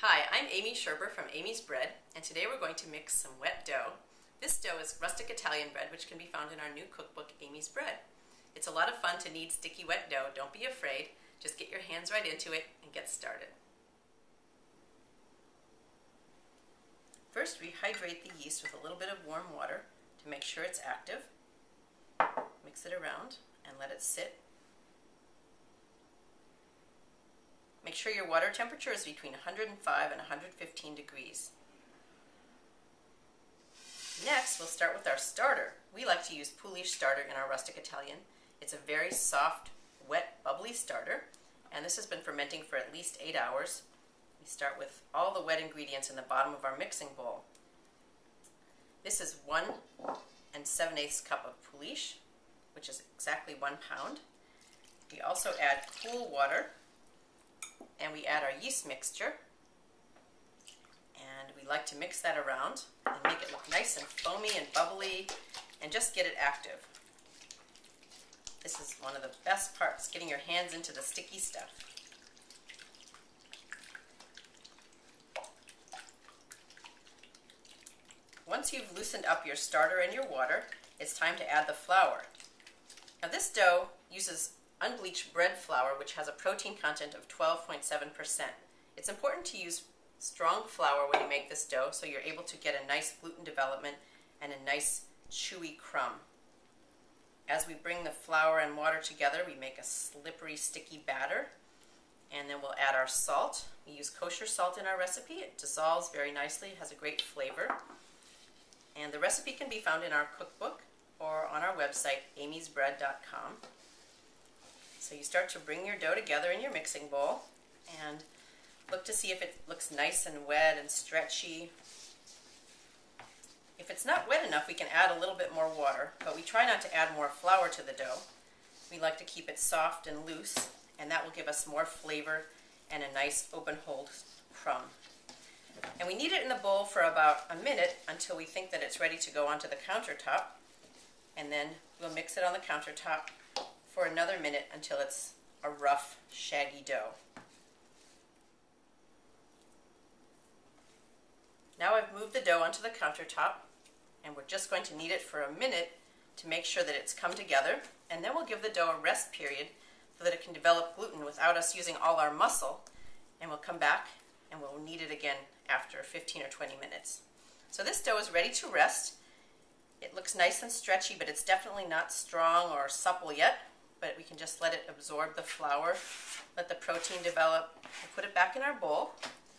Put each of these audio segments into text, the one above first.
Hi, I'm Amy Scherber from Amy's Bread, and today we're going to mix some wet dough. This dough is rustic Italian bread, which can be found in our new cookbook, Amy's Bread. It's a lot of fun to knead sticky wet dough. Don't be afraid. Just get your hands right into it and get started. First, we hydrate the yeast with a little bit of warm water to make sure it's active. Mix it around and let it sit. Make sure your water temperature is between 105 and 115 degrees. Next, we'll start with our starter. We like to use Picholine starter in our rustic Italian. It's a very soft, wet, bubbly starter, and this has been fermenting for at least 8 hours. We start with all the wet ingredients in the bottom of our mixing bowl. This is 1 7/8 cup of Picholine, which is exactly 1 pound. We also add cool water, and we add our yeast mixture, and we like to mix that around and make it look nice and foamy and bubbly and just get it active. This is one of the best parts, getting your hands into the sticky stuff. Once you've loosened up your starter and your water, it's time to add the flour. Now this dough uses unbleached bread flour, which has a protein content of 12.7%. It's important to use strong flour when you make this dough so you're able to get a nice gluten development and a nice chewy crumb. As we bring the flour and water together, we make a slippery, sticky batter, and then we'll add our salt. We use kosher salt in our recipe. It dissolves very nicely, has a great flavor, and the recipe can be found in our cookbook or on our website, amysbread.com. So you start to bring your dough together in your mixing bowl and look to see if it looks nice and wet and stretchy. If it's not wet enough, we can add a little bit more water, but we try not to add more flour to the dough. We like to keep it soft and loose, and that will give us more flavor and a nice open hold crumb. And we knead it in the bowl for about a minute until we think that it's ready to go onto the countertop, and then we'll mix it on the countertop for another minute until it's a rough, shaggy dough. Now I've moved the dough onto the countertop, and we're just going to knead it for a minute to make sure that it's come together, and then we'll give the dough a rest period so that it can develop gluten without us using all our muscle, and we'll come back and we'll knead it again after 15 or 20 minutes. So this dough is ready to rest. It looks nice and stretchy, but it's definitely not strong or supple yet. But we can just let it absorb the flour, let the protein develop. We'll put it back in our bowl,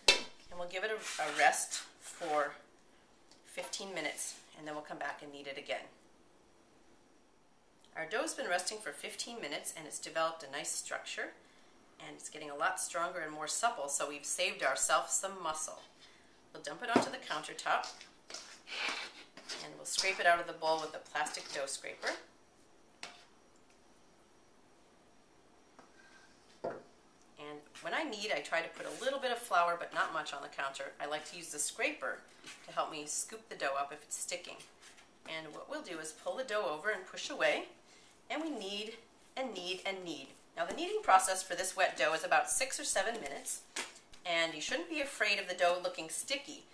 and we'll give it a rest for 15 minutes, and then we'll come back and knead it again. Our dough's been resting for 15 minutes, and it's developed a nice structure, and it's getting a lot stronger and more supple, so we've saved ourselves some muscle. We'll dump it onto the countertop, and we'll scrape it out of the bowl with a plastic dough scraper. When I knead, I try to put a little bit of flour, but not much, on the counter. I like to use the scraper to help me scoop the dough up if it's sticking. And what we'll do is pull the dough over and push away, and we knead and knead and knead. Now the kneading process for this wet dough is about 6 or 7 minutes, and you shouldn't be afraid of the dough looking sticky.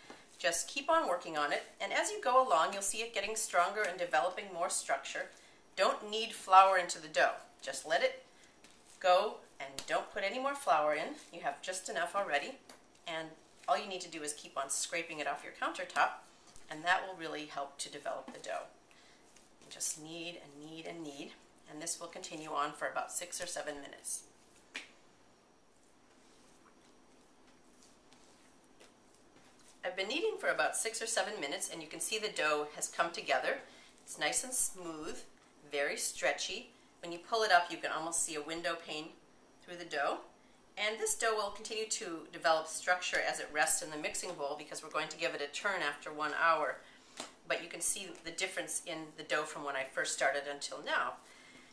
Just keep on working on it, and as you go along, you'll see it getting stronger and developing more structure. Don't knead flour into the dough. Just let it go, and don't put any more flour in. You have just enough already, and all you need to do is keep on scraping it off your countertop, and that will really help to develop the dough. You just knead and knead and knead, and this will continue on for about 6 or 7 minutes. I've been kneading for about 6 or 7 minutes, and you can see the dough has come together. It's nice and smooth, very stretchy. When you pull it up, you can almost see a window pane through the dough, and this dough will continue to develop structure as it rests in the mixing bowl because we're going to give it a turn after 1 hour, but you can see the difference in the dough from when I first started until now.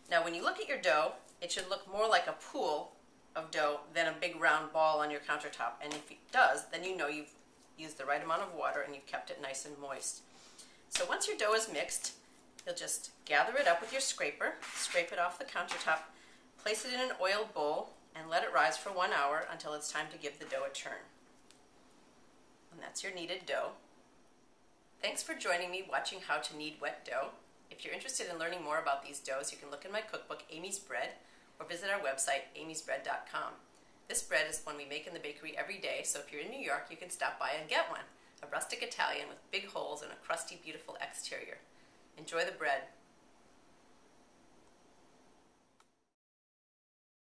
Now when you look at your dough, it should look more like a pool of dough than a big round ball on your countertop, and if it does, then you know you've used the right amount of water and you've kept it nice and moist. So once your dough is mixed, you'll just gather it up with your scraper, scrape it off the countertop, place it in an oiled bowl, and let it rise for 1 hour until it's time to give the dough a turn. that's your kneaded dough. Thanks for joining me watching how to knead wet dough. If you're interested in learning more about these doughs, you can look in my cookbook, Amy's Bread, or visit our website, amysbread.com. This bread is one we make in the bakery every day, so if you're in New York, you can stop by and get one. A rustic Italian with big holes and a crusty, beautiful exterior. Enjoy the bread.